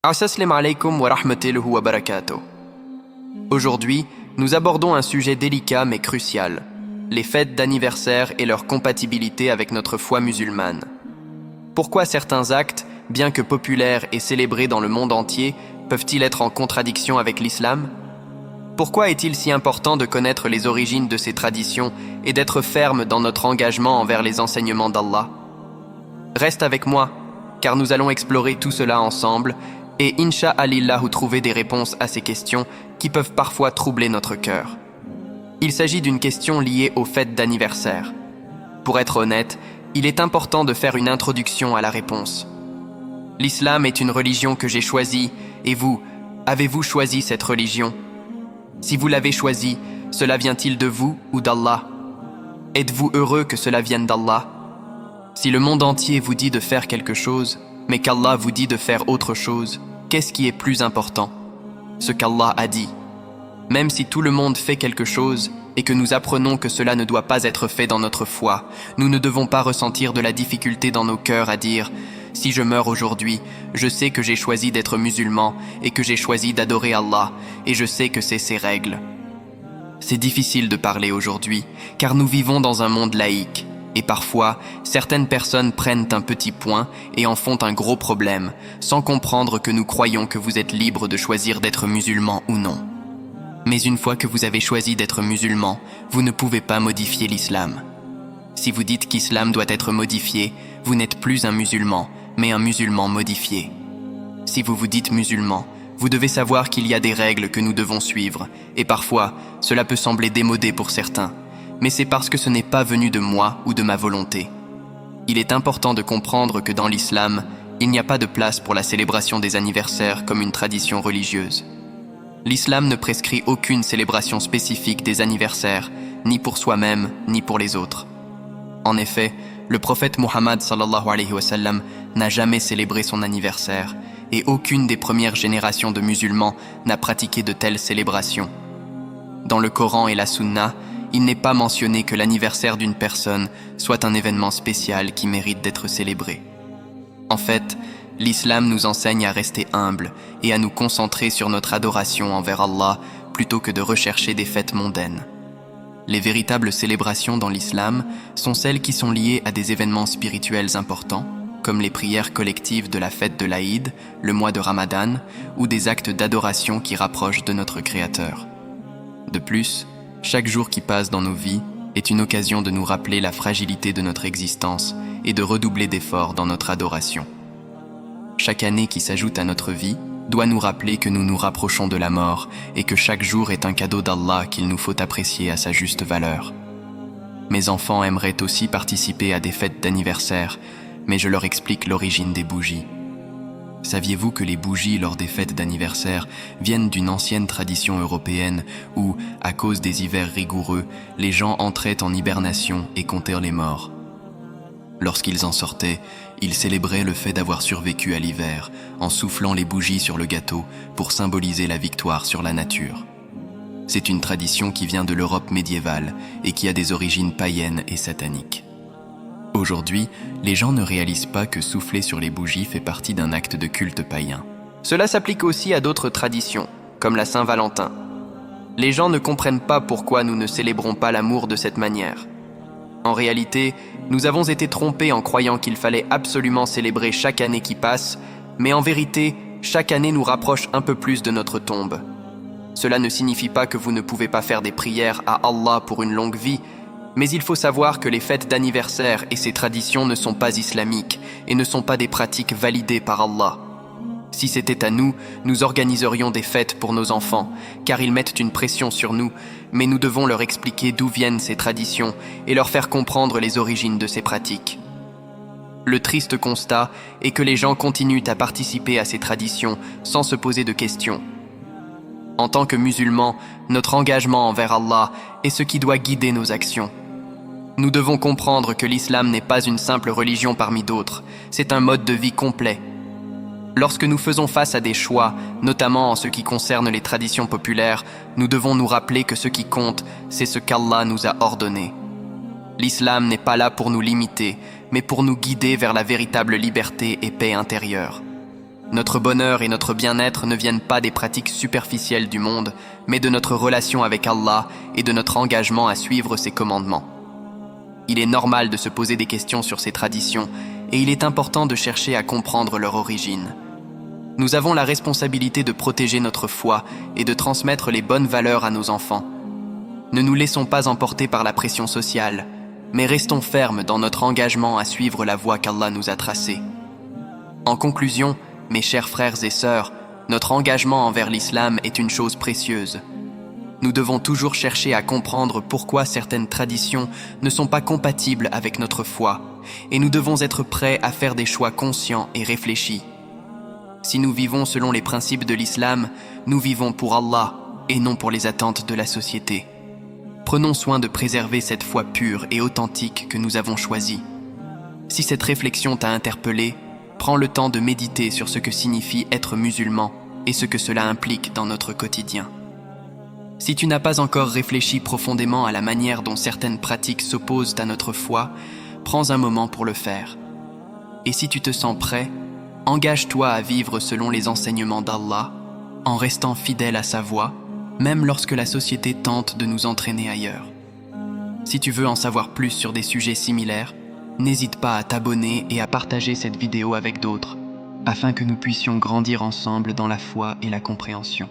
Assalamu alaikum wa rahmatullahi wa barakatuh. Aujourd'hui, nous abordons un sujet délicat mais crucial, les fêtes d'anniversaire et leur compatibilité avec notre foi musulmane. Pourquoi certains actes, bien que populaires et célébrés dans le monde entier, peuvent-ils être en contradiction avec l'islam? Pourquoi est-il si important de connaître les origines de ces traditions et d'être ferme dans notre engagement envers les enseignements d'Allah? Reste avec moi, car nous allons explorer tout cela ensemble et incha'Allah trouver des réponses à ces questions qui peuvent parfois troubler notre cœur. Il s'agit d'une question liée aux fêtes d'anniversaire. Pour être honnête, il est important de faire une introduction à la réponse. L'islam est une religion que j'ai choisie, et vous, avez-vous choisi cette religion? Si vous l'avez choisie, cela vient-il de vous ou d'Allah? Êtes-vous heureux que cela vienne d'Allah? Si le monde entier vous dit de faire quelque chose, mais qu'Allah vous dit de faire autre chose, qu'est-ce qui est plus important? Ce qu'Allah a dit. Même si tout le monde fait quelque chose et que nous apprenons que cela ne doit pas être fait dans notre foi, nous ne devons pas ressentir de la difficulté dans nos cœurs à dire « Si je meurs aujourd'hui, je sais que j'ai choisi d'être musulman et que j'ai choisi d'adorer Allah et je sais que c'est ses règles. » C'est difficile de parler aujourd'hui car nous vivons dans un monde laïque. Et parfois, certaines personnes prennent un petit point et en font un gros problème, sans comprendre que nous croyons que vous êtes libre de choisir d'être musulman ou non. Mais une fois que vous avez choisi d'être musulman, vous ne pouvez pas modifier l'islam. Si vous dites qu'islam doit être modifié, vous n'êtes plus un musulman, mais un musulman modifié. Si vous vous dites musulman, vous devez savoir qu'il y a des règles que nous devons suivre, et parfois, cela peut sembler démodé pour certains. Mais c'est parce que ce n'est pas venu de moi ou de ma volonté. Il est important de comprendre que dans l'islam, il n'y a pas de place pour la célébration des anniversaires comme une tradition religieuse. L'islam ne prescrit aucune célébration spécifique des anniversaires, ni pour soi-même, ni pour les autres. En effet, le prophète Muhammad sallallahu alayhi wa sallam n'a jamais célébré son anniversaire, et aucune des premières générations de musulmans n'a pratiqué de telles célébrations. Dans le Coran et la Sunna, il n'est pas mentionné que l'anniversaire d'une personne soit un événement spécial qui mérite d'être célébré. En fait, l'islam nous enseigne à rester humble et à nous concentrer sur notre adoration envers Allah plutôt que de rechercher des fêtes mondaines. Les véritables célébrations dans l'islam sont celles qui sont liées à des événements spirituels importants, comme les prières collectives de la fête de l'Aïd, le mois de Ramadan, ou des actes d'adoration qui rapprochent de notre Créateur. De plus, chaque jour qui passe dans nos vies est une occasion de nous rappeler la fragilité de notre existence et de redoubler d'efforts dans notre adoration. Chaque année qui s'ajoute à notre vie doit nous rappeler que nous nous rapprochons de la mort et que chaque jour est un cadeau d'Allah qu'il nous faut apprécier à sa juste valeur. Mes enfants aimeraient aussi participer à des fêtes d'anniversaire, mais je leur explique l'origine des bougies. Saviez-vous que les bougies lors des fêtes d'anniversaire viennent d'une ancienne tradition européenne où, à cause des hivers rigoureux, les gens entraient en hibernation et comptaient les morts? Lorsqu'ils en sortaient, ils célébraient le fait d'avoir survécu à l'hiver en soufflant les bougies sur le gâteau pour symboliser la victoire sur la nature. C'est une tradition qui vient de l'Europe médiévale et qui a des origines païennes et sataniques. Aujourd'hui, les gens ne réalisent pas que souffler sur les bougies fait partie d'un acte de culte païen. Cela s'applique aussi à d'autres traditions, comme la Saint-Valentin. Les gens ne comprennent pas pourquoi nous ne célébrons pas l'amour de cette manière. En réalité, nous avons été trompés en croyant qu'il fallait absolument célébrer chaque année qui passe, mais en vérité, chaque année nous rapproche un peu plus de notre tombe. Cela ne signifie pas que vous ne pouvez pas faire des prières à Allah pour une longue vie, mais il faut savoir que les fêtes d'anniversaire et ces traditions ne sont pas islamiques et ne sont pas des pratiques validées par Allah. Si c'était à nous, nous organiserions des fêtes pour nos enfants, car ils mettent une pression sur nous, mais nous devons leur expliquer d'où viennent ces traditions et leur faire comprendre les origines de ces pratiques. Le triste constat est que les gens continuent à participer à ces traditions sans se poser de questions. En tant que musulmans, notre engagement envers Allah est ce qui doit guider nos actions. Nous devons comprendre que l'islam n'est pas une simple religion parmi d'autres, c'est un mode de vie complet. Lorsque nous faisons face à des choix, notamment en ce qui concerne les traditions populaires, nous devons nous rappeler que ce qui compte, c'est ce qu'Allah nous a ordonné. L'islam n'est pas là pour nous limiter, mais pour nous guider vers la véritable liberté et paix intérieure. Notre bonheur et notre bien-être ne viennent pas des pratiques superficielles du monde, mais de notre relation avec Allah et de notre engagement à suivre ses commandements. Il est normal de se poser des questions sur ces traditions et il est important de chercher à comprendre leur origine. Nous avons la responsabilité de protéger notre foi et de transmettre les bonnes valeurs à nos enfants. Ne nous laissons pas emporter par la pression sociale, mais restons fermes dans notre engagement à suivre la voie qu'Allah nous a tracée. En conclusion, mes chers frères et sœurs, notre engagement envers l'islam est une chose précieuse. Nous devons toujours chercher à comprendre pourquoi certaines traditions ne sont pas compatibles avec notre foi, et nous devons être prêts à faire des choix conscients et réfléchis. Si nous vivons selon les principes de l'islam, nous vivons pour Allah et non pour les attentes de la société. Prenons soin de préserver cette foi pure et authentique que nous avons choisie. Si cette réflexion t'a interpellé, prends le temps de méditer sur ce que signifie être musulman et ce que cela implique dans notre quotidien. Si tu n'as pas encore réfléchi profondément à la manière dont certaines pratiques s'opposent à notre foi, prends un moment pour le faire. Et si tu te sens prêt, engage-toi à vivre selon les enseignements d'Allah, en restant fidèle à sa voie, même lorsque la société tente de nous entraîner ailleurs. Si tu veux en savoir plus sur des sujets similaires, n'hésite pas à t'abonner et à partager cette vidéo avec d'autres, afin que nous puissions grandir ensemble dans la foi et la compréhension.